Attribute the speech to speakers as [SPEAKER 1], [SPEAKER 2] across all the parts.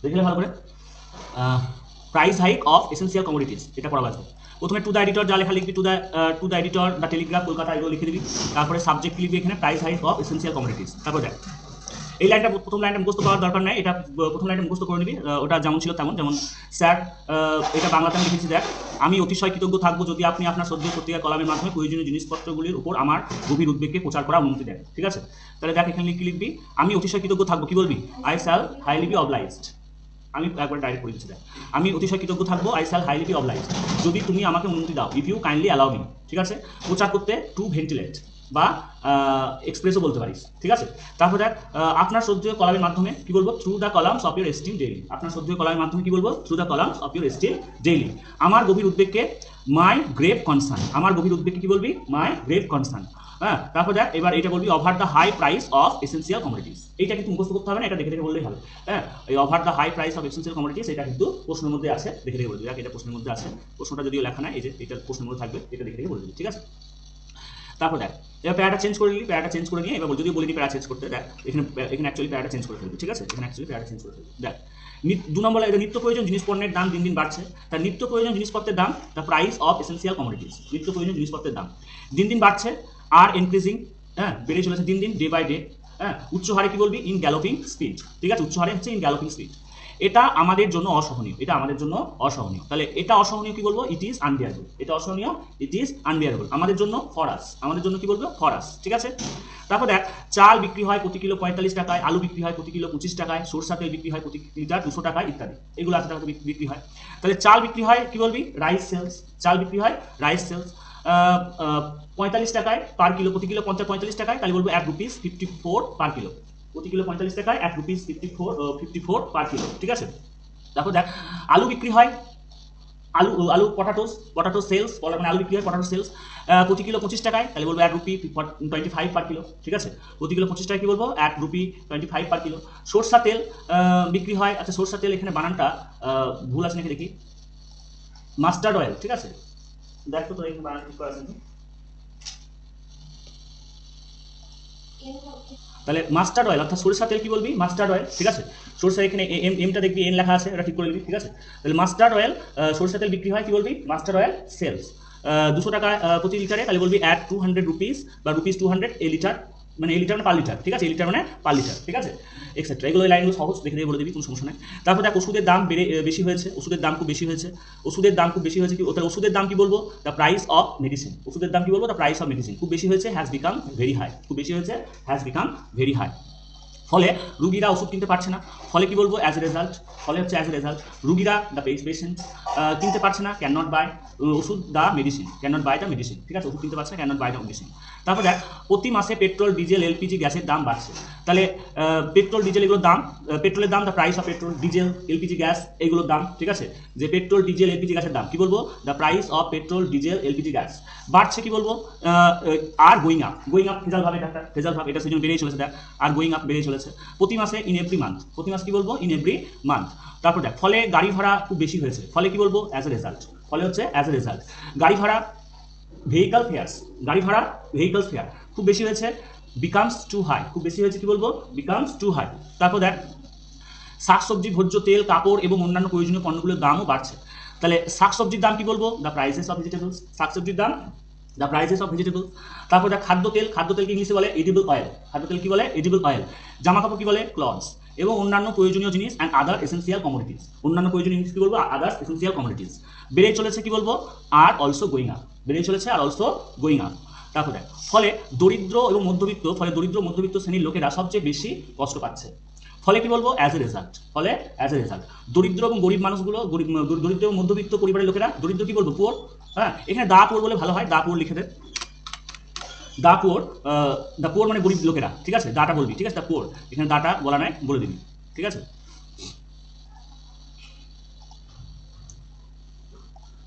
[SPEAKER 1] দেখলে ভালো করে, price hike of essential commodities, এটা পড়া আছে। প্রথমে টু দ্য এডিটর যা লেখা লিখবি, to the editor the Telegraph Kolkata, এগুলো লিখে দিবি। তারপরে সাবজেক্ট লিখবি এখানে price hike of essential commodities. তারপর দেখ এই লাইনটা, প্রথম লাইনটা মুখস্থ করার দরকার নাই, এটা প্রথম লাইনটা মুখস্থ করে নিবি। ওটা যেমন ছিল তেমন, যেমন স্যার, এটা বাংলাতে আমি লিখেছি দেখ, আমি অতিশয় কৃতজ্ঞ থাকবো যদি আপনি আপনার শ্রদ্ধেয় পত্রিকার কলামের মাধ্যমে প্রয়োজনীয় জিনিসপত্রগুলির উপর আমার গভীর উদ্বেগকে প্রচার করা অনুমতি দেন। ঠিক আছে, তাহলে দেখ এখানে কি লিখবি, আমি অতিশয় কৃতজ্ঞ থাকবো, কি বলবি, I shall highly be obliged. আমি একবার ডাইরেক্ট করে দিচ্ছি দেখ, আমি অতিশয় কৃতজ্ঞ থাকবো, I shall highly be obliged, যদি তুমি আমাকে অনুমতি দাও, if you kindly allow me. ঠিক আছে, প্রচার করতে টু ভেন্টিলেট বা এক্সপ্রেসও বলতে পারিস। ঠিক আছে, তারপর দেখ আপনার শ্রদ্ধেয় কলামের মাধ্যমে কি বলবো, through the columns of your esteem daily. আপনার শ্রদ্ধেয় কলামের মাধ্যমে কি বলবো, through the columns of your esteem daily. আমার গভীর উদ্বেগকে, মাই গ্রেভ কনসার্ন, আমার গভীর উদ্বেগকে কি বলবি, মাই গ্রেভ কনসার্ন। হ্যাঁ, তারপর দেখ এবার এটা বলবি, over the high price of essential commodities. এইটা কিন্তু মুখস্থ করতে হবে না, এটা দেখে দেখে বললেই হবে। হ্যাঁ, এই over the high price of essential commodities, এটা কিন্তু প্রশ্নের মধ্যে আছে, দেখে দেখে বলবি। দেখ এটা প্রশ্নের মধ্যে আছে, প্রশ্নটা যদিও লেখা নাই, এই যে এটা প্রশ্নের মধ্যে থাকবে, এটা দেখে দেখে বলে দিবি। ঠিক আছে, তারপর দেখ এবার প্যারাটা চেঞ্জ করে নিলি, প্যারাটা চেঞ্জ করে নিয়ে এবার যদি বলিনি প্যারা চেঞ্জ করতে, দেখ এখানে এখানে অ্যাকচুয়ালি প্যারাটা চেঞ্জ করে ফেলবি। ঠিক আছে, এখানে অ্যাকচুয়ালি প্যারাটা চেঞ্জ করে ফেলবি। দেখ 2 নম্বর নিত্য প্রয়োজন জিনিস পণ্যের দাম দিন দিন বাড়ছে। তার নিত্য প্রয়োজন জিনিসপত্রের দাম, the price of essential commodities, নিত্য প্রয়োজন জিনিসপত্রের দাম দিন দিন বাড়ছে, আর ইনক্রিজিং, হ্যাঁ বেড়ে চলেছে দিন দিন, ডে বাই ডে। হ্যাঁ, উচ্চ হারে কি বলবি, ইন গ্যালোপিং স্পিড। ঠিক আছে, উচ্চ হারে হচ্ছে ইন গ্যালোপিং স্পিড। এটা আমাদের জন্য অসহনীয়, এটা আমাদের জন্য অসহনীয়। তাহলে এটা অসহনীয় কি বলবো, ইট ইজ আনবিয়ারেবল। এটা অসহনীয়, ইট ইজ আনবিয়ারেবল, আমাদের জন্য ফরাস, আমাদের জন্য কি বলবো, ফরাস। ঠিক আছে, তারপর দেখ চাল বিক্রি হয় প্রতি কিলো 45 টাকায়, আলু বিক্রি হয় প্রতি কিলো 25 টাকায়, সরষা তেল বিক্রি হয় প্রতি লিটার 200 টাকায় ইত্যাদি, এগুলো 80 টাকা বিক্রি হয়। তাহলে চাল বিক্রি হয় কি বলবি, রাইস সেলস, চাল বিক্রি হয় রাইস সেলস 45 টাকায় পার কিলো, প্রতি কিলো 45 টাকায়, তাহলে বলবো 1 রুপিস 54 পার কিলো, প্রতি কিলো 45 টাকায় 1 রুপিস 54 পার কিলো। ঠিক আছে, তারপর দেখ আলু বিক্রি হয়, আলু পটাটো সেলস, মানে আলু বিক্রি হয় পটাটো সেলস প্রতি কিলো 25 টাকায়, তাহলে বলবো 1 রুপি 25 পার কিলো। ঠিক আছে, প্রতি কিলো 25 টাকায় কি বলবো, 1 রুপি 25 পার কিলো। সরষা তেল বিক্রি হয়, আচ্ছা সরষা তেল এখানে বানানটা ভুল আছে নাকি দেখি, মাস্টার্ড অয়েল। ঠিক আছে, দেখ তো এখানে বানান ঠিক করা আছে নাকি, তাহলে মাস্টার্ড অয়েল অর্থাৎ সরিষা তেল কি বলবি, মাস্টার্ড অয়েল। ঠিক আছে, সরিষা এখানে এমটা দেখবি এন লেখা আছে, এটা ঠিক করে দিবি। ঠিক আছে, তাহলে মাস্টার্ড অয়েল, সরিষা তেল বিক্রি হয় কি বলবি, মাস্টার্ড অয়েল সেলস 200 টাকা প্রতি লিটারে, তাহলে বলবি অ্যাট 200 রুপিস বা রুপিস 200 এ লিটার, মানে এ লিটার মানে পার লিটার। ঠিক আছে, এ লিটার মানে পার লিটার। ঠিক আছে, এক্সেট্রা, এগুলো লাইনগুলো সহজ, দেখে দেখে বলে দিবি, কোনো সমস্যা নেই। তারপর দেখ ওষুধের দাম বেশি হয়েছে, ওষুধের দাম খুব বেশি হয়েছে, ওষুধের দাম খুব বেশি হয়েছে কি, তাহলে ওষুধের দাম কি বলবো, দ্য প্রাইস অফ মেডিসিন, ওষুধের দাম কি বলবো, দ্য প্রাইস অফ মেডিসিন খুব বেশি হয়েছে, হ্যাজ বিকাম ভেরি হাই, খুব বেশি হয়েছে, হ্যাজ বিকাম ভেরি হাই। ফলে রুগীরা ওষুধ কিনতে পারছে না, ফলে কি বলবো, অ্যাজ এ রেজাল্ট, ফলে হচ্ছে অ্যাজ এ রেজাল্ট রুগীরা দ্য পেশেন্ট কিনতে পারছে না, ক্যান নট বাই ওষুধ the medicine, can not buy the medicine. ঠিক আছে, ওষুধ কিনতে পারছে না, can not buy the medicine. তারপর দেখ প্রতি মাসে পেট্রোল ডিজেল এলপিজি গ্যাসের দাম বাড়ছে, তাহলে পেট্রোল ডিজেল এগুলোর দাম, পেট্রোলের দাম the price of petrol diesel LPG gas এগুলোর দাম। ঠিক আছে, যে পেট্রোল ডিজেল এলপিজি গ্যাসের দাম কি বলবো, the price of petrol diesel LPG gas বাড়ছে কি বলবো, আর গোয়িং আপ, ফেজাল ভাবে একটা ফেজাল ভাব, এটা সেজন্য বেড়েই চলেছে দেখ, আর গোয়িং আপ বেড়েই চলেছে প্রতি মাসে, ইন এভরি মান্থ, প্রতি মাসে কি বলবো, ইন এভরি মান্থ। তারপর দেখ ফলে গাড়ি ভাড়া খুব বেশি হয়েছে, ফলে কি বলবো, অ্যাজ এ রেজাল্ট, ফলে হচ্ছে অ্যাজ এ রেজাল্ট গাড়ি ভাড়া ভেহিকল ফেয়ার্স, গাড়ি ভাড়া ভেহিকলস ফেয়ার খুব বেশি হয়েছে, বিকামস টু হাই, খুব বেশি হয়েছে কি বলবো, বিকামস টু হাই। তারপর দেখ শাকসবজি ভোজ্য তেল কাপড় এবং অন্যান্য প্রয়োজনীয় পণ্যগুলোর দামও বাড়ছে, তাহলে শাকসবজির দাম কি বলবো, দ্য প্রাইসেস অফ ভেজিটেবলস, শাকসবজির দাম দ্য প্রাইসেস অফ ভেজিটেবল। তারপর দেখ খাদ্যতেলকে ইংলিশে বলে এডিবল অয়েল, খাদ্যতেল কি বলে, এডিবল অয়েল। জামা কাপড় কি বলে, ক্লথস, এবং অন্যান্য প্রয়োজনীয় জিনিস অ্যান্ড আদার এসেন্সিয়াল কমোডিটিস, অন্যান্য প্রয়োজনীয় জিনিস কি বলবো, আদার্স এসেন্সিয়াল কমোডিটিস বেড়ে চলেছে কি বলবো, আর অলসো গোয়িং আপ, বেড়ে চলেছে আর অলসো গোয়িং আপ। তারপর দেখ ফলে দরিদ্র এবং মধ্যবিত্ত শ্রেণীর লোকেরা সবচেয়ে বেশি কষ্ট পাচ্ছে, ফলে কি বলবো, অ্যাজ এ রেজাল্ট, ফলে অ্যাজ এ রেজাল্ট দরিদ্র এবং গরিব মানুষগুলো, দরিদ্র এবং মধ্যবিত্ত পরিবারের লোকেরা, দরিদ্র কি বলবো, পুয়ার। হ্যাঁ, এখানে দা পুয়ার বলে ভালো হয়, দা পুয়ার লিখে দে, দা পুয়ার মানে গরিব লোকেরা। ঠিক আছে, দাটা বলবি। ঠিক আছে, দা পুয়ার, এখানে দাটা বলা নাই, বলে দিবি। ঠিক আছে,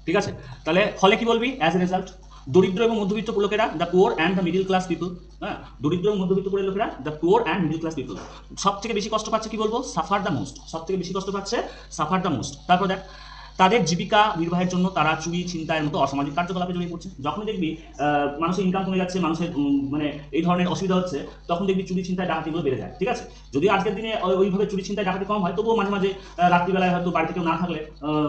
[SPEAKER 1] ঠিক আছে, তাহলে ফলে কি বলবি, অ্যাজ এ রেজাল্ট দরিদ্র এবং মধ্যবিত্ত লোকেরা, the poor and the middle class people. হ্যাঁ, দরিদ্র এবং মধ্যবিত্ত পরিবারের লোকেরা, the poor and middle class people সব থেকে বেশি কষ্ট পাচ্ছে কি বলবো, সাফার দ্য মোস্ট, সব থেকে বেশি কষ্ট পাচ্ছে, সাফার দ্য মোস্ট। তারপর দেখ তাদের জীবিকা নির্বাহের জন্য তারা চুরি ছিনতাইয়ের মতো অসামাজিক কার্যকলাপে জড়িয়ে পড়ছে। যখনই দেখবি মানুষের ইনকাম কমে যাচ্ছে, মানুষের মানে এই ধরনের অসুবিধা হচ্ছে, তখন দেখবি চুরি ছিনতাই ডাকাতিগুলো বেড়ে যায়। ঠিক আছে, যদিও আজকের দিনে ওইভাবে চুরি ছিনতাই ডাকাতি কম হয়, তবুও মাঝে মাঝে রাত্রিবেলায় হয়তো বাড়িতে কেউ না থাকলে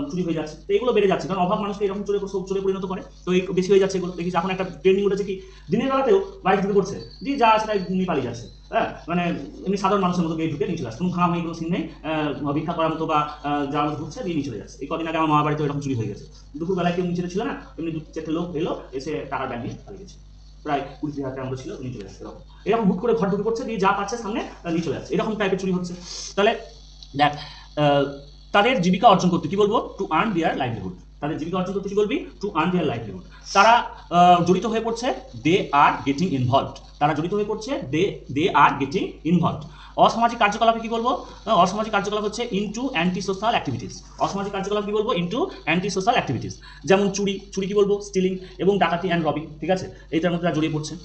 [SPEAKER 1] চুরি হয়ে যাচ্ছে। তো এগুলো বেড়ে যাচ্ছে, কারণ অভাব মানুষকে এরকম চোরে পরিণত করে। তো এই বেশি হয়ে যাচ্ছে এগুলো। দেখিস এখন একটা ট্রেন্ডিং উঠেছে কি, দিনের বেলাতেও বাড়ি থেকে করছে দিয়ে যা সেটা নিয়ে পালিয়ে যাচ্ছে। হ্যাঁ, মানে এমনি সাধারণ মানুষের মতো গিয়ে ঢুকে নিয়ে চলে আসছে, কোনো ভাঙাভাঙি কোনো সিন নেই, ভিক্ষা করার মতো বা যাওয়ার মতো ঢুকছে দিয়ে নিয়ে চলে যাচ্ছে। এই কদিন আগে আমার মামার বাড়িতে এরকম চুরি হয়ে গেছে। দুপুরবেলায় কেউ নিচে ছিল না, এমনি 2-4টে লোক এলো, এসে টাকার ব্যাগ নিয়ে পালিয়ে গেছে। প্রায় 20,000 টাকার মতো ছিল, নিয়ে চলে যাচ্ছে। এরকম হুট করে ঘর ঢুকে পড়ছে দিয়ে যা পাচ্ছে সামনে নিয়ে চলে যাচ্ছে। এরকম টাইপের চুরি হচ্ছে। তাহলে দেখ, তাদের জীবিকা অর্জন করতে কি বলবো, টু আর্ন দেয়ার লাইভলিহুড। তাদের জীবিকা অর্জন করতে কি বলবি, টু আর্ন দেয়ার লাইভলিহুড। তারা জড়িত হয়ে পড়ছে, দে আর গেটিং ইনভলভড। তারা জড়িত হয়ে পড়ছে, দে আর গেটিং ইনভলভড। অসামাজিক কার্যকলাপে কি বলবো, অসামাজিক কার্যকলাপ হচ্ছে ইনটু অ্যান্টি সোশ্যাল অ্যাক্টিভিটিস। অসামাজিক কার্যকলাপ কি বলবো, ইনটু অ্যান্টি সোশ্যাল অ্যাক্টিভিটিস। যেমন চুরি কি বলবো, স্টিলিং, এবং ডাকাতি অ্যান্ড রবিং। ঠিক আছে, এইটার মধ্যে তারা জড়িয়ে পড়ছে।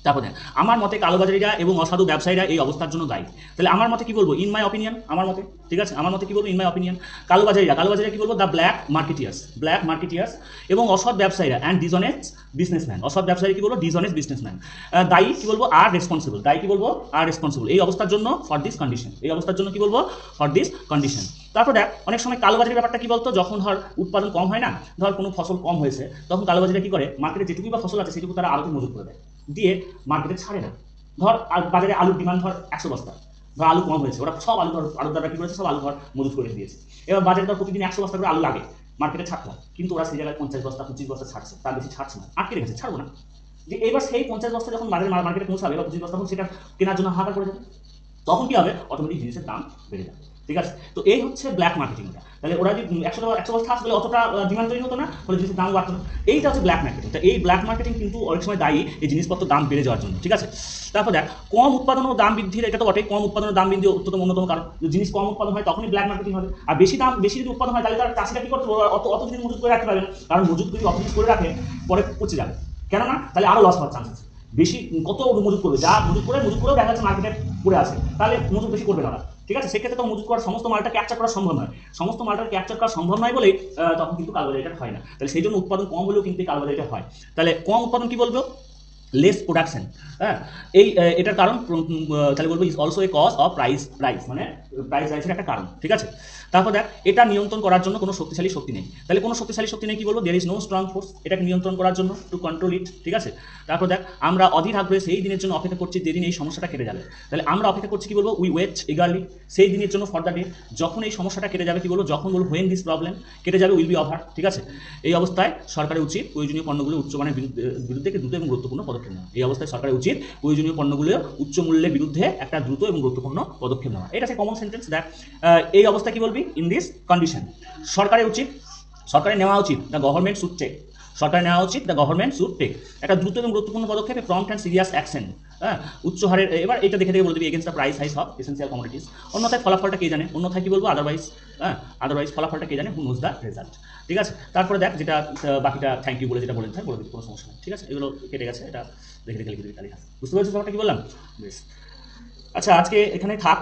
[SPEAKER 1] তারপর দেখ, আমার মতে কালোবাজারিরা এবং অসাধু ব্যবসায়ীরা এই অবস্থার জন্য দায়ী। তাহলে আমার মতে কি বলবো, ইন মাই অপিনিয়ন, আমার মতে, ঠিক আছে, আমার মতে কি বলবো, ইন মাই অপিনিয়ন, কালোবাজারিরা কি বলবো, দ্য ব্ল্যাক মার্কেটিয়ার্স এবং অসৎ ব্যবসায়ীরা অ্যান্ড ডিসঅনেস্ট বিজনেসম্যান। অসৎ ব্যবসায়ী কি বলবো, ডিসঅনেস্ট বিজনেসম্যান, দায়ী কি বলবো, আর রেসপন্সিবল। দায়ী কি বলবো, আর রেসপন্সিবল এই অবস্থার জন্য, ফর দিস কন্ডিশন। এই অবস্থার জন্য কি বলবো, ফর দিস কন্ডিশন। তারপর দেখ, অনেক সময় কালোবাজারির ব্যাপারটা কি বলতো, যখন ধর উৎপাদন কম হয় না, ধর কোনো ফসল কম হয়েছে, তখন কালোবাজারিরা কি করে, মার্কেটে যেটুকুই বা ফসল আছে সেটুকু তারা আলুতে মজুত করে দেয়, দিয়ে মার্কেটে ছাড়ে না। ধর বাজারে আলুর ডিমান্ড ধর 100 বস্তা, ধর আলু কম হয়েছে, ওরা সব আলুদাররা কি করেছে, সব আলু ধর মজুত করে দিয়েছে। এবার বাজারে ধর প্রতিদিন 100 বস্তা করে আলু লাগে, মার্কেটে ছাড়তে হয়, কিন্তু ওরা সেই জায়গায় 50 বস্তা 25 বস্তা ছাড়ছে, তার বেশি ছাড়ছে না, আটকে রেখেছে, ছাড়বো না। যে এবার সেই 50 বস্তা যখন মার্কেটে পৌঁছাবে বা 25 বস্তা, তখন সেটা কেনার জন্য হাহাকার করে যাবে, তখন কি হবে, অটোমেটিক জিনিসের দাম বেড়ে যাবে। ঠিক আছে, তো এই হচ্ছে ব্ল্যাক মার্কেটিংটা। তাহলে ওরা যদি 100 বস্তা আসলে অতটা ডিমান্ড তৈরি হতো না, ফলে জিনিসের দাম বাড়তো না। এইটা হচ্ছে ব্ল্যাক মার্কেটিং। তো এই ব্ল্যাক মার্কেটিং কিন্তু অনেক সময় দায়ী এই জিনিসপত্র দাম বেড়ে যাওয়ার জন্য। ঠিক আছে, তারপর দেখ, কম উৎপাদন ও দাম বৃদ্ধির, এটা তো বটে, কম উৎপাদন ও দাম বৃদ্ধি অন্যতম কারণ। জিনিস কম উৎপাদন হয় তখনই ব্ল্যাক মার্কেটিং হবে। আর বেশি যদি উৎপাদন হয়, তাহলে তার চাষিরা কি করতে, অত দিন মজুত করে রাখতে পারবে না, কারণ মজুত যদি অত দিন করে রাখে পরে পচে যাবে, কেননা তাহলে আরও লস হওয়ার চান্স আছে। বেশি কত মজুত করবে, যা মজুত করেও দেখা যাচ্ছে মার্কেটে পড়ে আছে, তাহলে মজুত বেশি করবে তারা। ঠিক আছে, সেক্ষেত্রে তো মজুত করার সমস্ত মালটা ক্যাপচার করা সম্ভব নয়, বলেই তখন কিন্তু কালোবাজারিটা হয় না। তাহলে সেই জন্য উৎপাদন কম হলেও কিন্তু কালোবাজারিটা হয়। তাহলে কম উৎপাদন কি বলবো, লেস প্রোডাকশন। হ্যাঁ, এটার কারণ তাহলে বলবো is also a cause of price মানে প্রাইস রাইজের একটা কারণ। ঠিক আছে, তারপর দেখ, এটা নিয়ন্ত্রণ করার জন্য কোনো শক্তিশালী শক্তি নেই। তাহলে কোনো শক্তিশালী শক্তি নেই কি বলবো, there is no strong force, এটাকে নিয়ন্ত্রণ করার জন্য, টু কন্ট্রোল ইট। ঠিক আছে, তারপর দেখ, আমরা অধীর আগ্রহে সেই দিনের জন্য অপেক্ষা করছি যেদিন এই সমস্যাটা কেটে যাবে। তাহলে আমরা অপেক্ষা করছি কি বলবো, উই ওয়েট ইগারলি, সেই দিনের জন্য, ফর দ্য ডে, যখন এই সমস্যাটা কেটে যাবে কি বলবো, যখন বলবো হোয়েন দিস প্রবলেম কেটে যাবে, উইল বি ওভার। ঠিক আছে, এই অবস্থায় সরকারের উচিত প্রয়োজনীয় পণ্যগুলো উচ্চমানের বিরুদ্ধে দ্রুত এবং গুরুত্বপূর্ণ পদক্ষেপ নেওয়া। এই অবস্থায় সরকারের উচিত প্রয়োজনীয় পণ্যগুলো উচ্চ মূল্যের বিরুদ্ধে একটা দ্রুত এবং গুরুত্বপূর্ণ পদক্ষেপ নেওয়া। এটা হচ্ছে কমন সেন্টেন্স। দেখ, এই অবস্থায় কি বলবি, ইন দিস কন্ডিশন সরকারের নেওয়া উচিত, দ্য গভর্নমেন্ট শুড টেক, একটা দ্রুত এবং গুরুত্বপূর্ণ পদক্ষেপে প্রম্পট অ্যান্ড সিরিয়াস অ্যাকশন। হ্যাঁ, উচ্চ হারের, এবার এটা দেখে বলে দিবি against the price hikes of essential commodities. অন্যথায় ফলাফলটা কে জানে, অন্যথায় কি বলবো, আদারওয়াইজ ফলাফলটা কে জানে, হু নোজ দ্য রেজাল্ট। ঠিক আছে, তারপরে দেখ, যেটা বাকিটা থ্যাংক ইউ বলে যেটা বলে দিবি, কোনো সমস্যা নেই। ঠিক আছে, এগুলো কেটে গেছে, এটা দেখে লিখে দিবি তাহলে। বুঝতে পেরেছিস ব্যাপারটা কি বললাম? বেশ, আচ্ছা, আজকে এখানে থাক।